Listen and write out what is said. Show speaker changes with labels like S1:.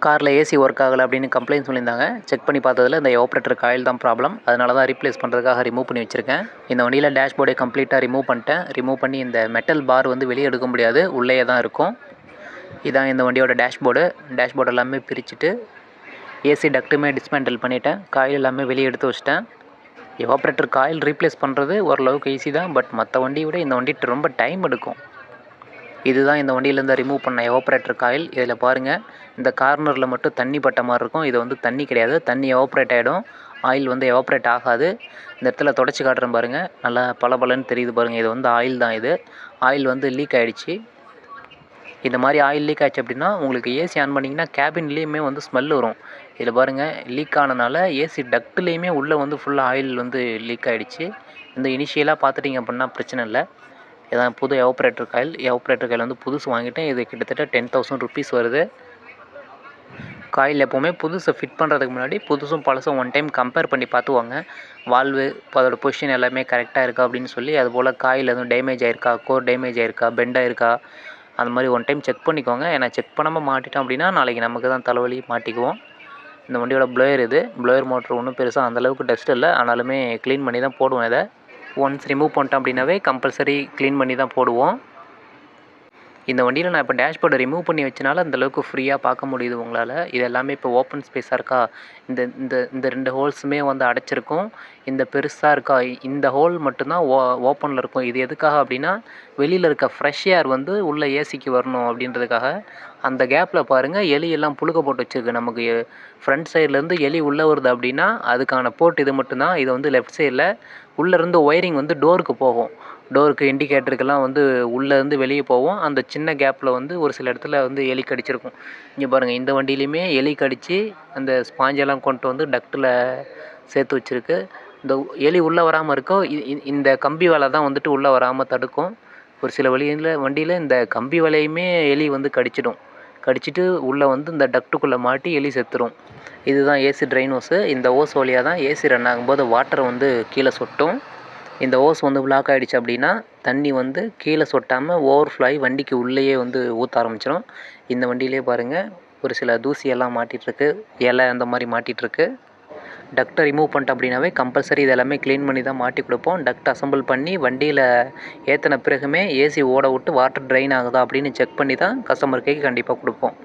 S1: காரில் AC work ஆகலை அப்படின்னு கம்ப்ளைண்ட் சொல்லியிருந்தாங்க. செக் பண்ணி பார்த்ததில் இந்த எவாப்ரேட்டர் காயில் தான் ப்ராப்ளம். அதனால தான் ரீப்ளேஸ் பண்ணுறதுக்காக ரிமூவ் பண்ணி வச்சுருக்கேன். இந்த வண்டியில் டேஷ்போர்டை கம்ப்ளீட்டாக ரிமூவ் பண்ணிட்டேன். ரிமூவ் பண்ணி இந்த மெட்டல் பார் வந்து வெளியே எடுக்க முடியாது, உள்ளேயே தான் இருக்கும். இதான் இந்த வண்டியோட டேஷ்போர்டு எல்லாமே பிரிச்சுட்டு ஏசி டக்ட்டுமே டிஸ்மேண்டில் பண்ணிவிட்டேன். காயில் எல்லாமே வெளியே எடுத்து வச்சிட்டேன். எவாப்ரேட்டர் காயில் ரீப்ளேஸ் பண்ணுறது ஓரளவுக்கு ஈஸி தான். பட் மற்ற வண்டியை விட இந்த வண்டி ரொம்ப டைம் எடுக்கும். இதுதான் இந்த வண்டியிலேருந்து ரிமூவ் பண்ண எவாப்ரேட்டர் காயில். இதில் பாருங்கள், இந்த கார்னரில் மட்டும் தண்ணி பட்ட மாதிரி இருக்கும். இது வந்து தண்ணி கிடையாது, தண்ணி எவாப்ரேட் ஆகிடும், ஆயில் வந்து எவாப்ரேட் ஆகாது. இந்த இடத்துல தொடச்சி காட்டுறேன் பாருங்கள், நல்லா பளபளன்னு தெரியுது பாருங்கள். இது வந்து ஆயில் தான். ஆயில் வந்து லீக் ஆகிடுச்சு. இந்த மாதிரி ஆயில் லீக் ஆச்சு அப்படின்னா உங்களுக்கு ஏசி ஆன் பண்ணிங்கன்னா கேபின்லேயுமே வந்து ஸ்மெல் வரும். இதில் பாருங்கள், லீக் ஆனனால ஏசி டக்ட்லேயுமே உள்ளே வந்து ஃபுல்லாக ஆயில் வந்து லீக் ஆகிடுச்சு. இந்த இனிஷியலாக பார்த்துட்டிங்க அப்படின்னா பிரச்சனை இல்லை. இதான் புது எவாப்ரேட்டர் காயில் வந்து புதுசு வாங்கிட்டேன். இது கிட்டத்தட்ட 10,000 ருபீஸ் வருது. காயில் எப்போவுமே புதுசை ஃபிட் பண்ணுறதுக்கு முன்னாடி புதுசும் பழசும் ஒன் டைம் கம்பேர் பண்ணி பார்த்துவாங்க. வால்வு அதோட பொசிஷன் எல்லாமே கரெக்டாக இருக்கா அப்படின்னு சொல்லி, அதுபோல் காயில் எதுவும் டேமேஜ் ஆகிருக்கா, கோர் டேமேஜ் ஆகிருக்கா, பெண்ட் ஆகிருக்கா, அந்த மாதிரி ஒன் டைம் செக் பண்ணிக்கோங்க. ஏன்னா செக் பண்ணாமல் மாட்டிட்டோம் அப்படின்னா நாளைக்கு நமக்கு தான் தலைவலி, மாட்டிக்குவோம். இந்த வண்டியோட ப்ளோயர் மோட்ரு ஒன்றும் பெருசாக அந்தளவுக்கு டஸ்ட் இல்லை, ஆனாலுமே க்ளீன் பண்ணி தான் போடுவோம். இதை ஒன்ஸ் ரிமூவ் பண்ணிட்டோம் அப்படின்னாவே கம்பல்சரி க்ளீன் பண்ணி தான் போடுவோம். இந்த வண்டியில் நான் இப்போ டேஷ்போர்டை ரிமூவ் பண்ணி வச்சனால அந்தளவுக்கு ஃப்ரீயாக பார்க்க முடியுது உங்களால். இது எல்லாமே இப்போ ஓப்பன் ஸ்பேஸாக இருக்கா, இந்த இந்த இந்த 2 ஹோல்ஸுமே வந்து அடைச்சிருக்கும். இந்த பெருசாக இருக்கா, இந்த ஹோல் மட்டும்தான் ஓப்பனில் இருக்கும். இது எதுக்காக அப்படின்னா, வெளியில் இருக்க ஃப்ரெஷ் ஏர் வந்து உள்ளே ஏசிக்கு வரணும் அப்படின்றதுக்காக. அந்த கேப்பில் பாருங்கள், எலியெல்லாம் புழுக்க போட்டு வச்சுருக்கு. நமக்கு ஃப்ரண்ட் சைட்லேருந்து எலி உள்ளே வருது அப்படின்னா அதுக்கான போர்ட் இது மட்டும்தான். இது வந்து லெஃப்ட் சைடில் உள்ளேருந்து ஒயரிங் வந்து டோருக்கு போகும். டோருக்கு இண்டிகேட்டருக்கெல்லாம் வந்து உள்ளேருந்து வெளியே போவோம். அந்த சின்ன கேப்பில் வந்து ஒரு சில இடத்துல வந்து எலி கடிச்சிருக்கும். இங்கே பாருங்கள், இந்த வண்டியிலையுமே எலி கடித்து அந்த ஸ்பாஞ்செல்லாம் கொண்டு வந்து டக்டில் சேர்த்து வச்சுருக்கு. இந்த எலி உள்ளே வராமல் இருக்கும். இந்த கம்பி வலை தான் வந்துட்டு உள்ளே வராமல் தடுக்கும். ஒரு சில வண்டியில் இந்த கம்பி வலையுமே எலி வந்து கடிச்சிட்டு உள்ளே வந்து இந்த டக்ட்டுக்குள்ளே மாட்டி எலி செத்துரும். இதுதான் ஏசி ட்ரெயின் ஹோஸு. இந்த ஹோஸ் வழியாக தான் ஏசி ரன் ஆகும்போது வாட்டர் வந்து கீழே சொட்டும். இந்த ஹோஸ் வந்து பிளாக் ஆகிடுச்சு அப்படின்னா தண்ணி வந்து கீழே சொட்டாமல் ஓவர்ஃப்ளோ ஆகி வண்டிக்கு உள்ளேயே வந்து ஊற்ற ஆரம்பிச்சிடும். இந்த வண்டியிலே பாருங்கள், ஒரு சில தூசியெல்லாம் மாட்டிகிட்ருக்கு, இலை அந்த மாதிரி மாட்டிகிட்ருக்கு. டக்டை ரிமூவ் பண்ணிட்டோம் அப்படின்னாவே கம்பல்சரி இது எல்லாமே க்ளீன் பண்ணி தான் மாட்டி கொடுப்போம். டக்ட் அசம்பிள் பண்ணி வண்டியில் ஏற்றின பிறகுமே ஏசி ஓட விட்டு வாட்டர் ட்ரெயின் ஆகுதா அப்படின்னு செக் பண்ணி தான் கஸ்டமர் கைக்கு கண்டிப்பாக கொடுப்போம்.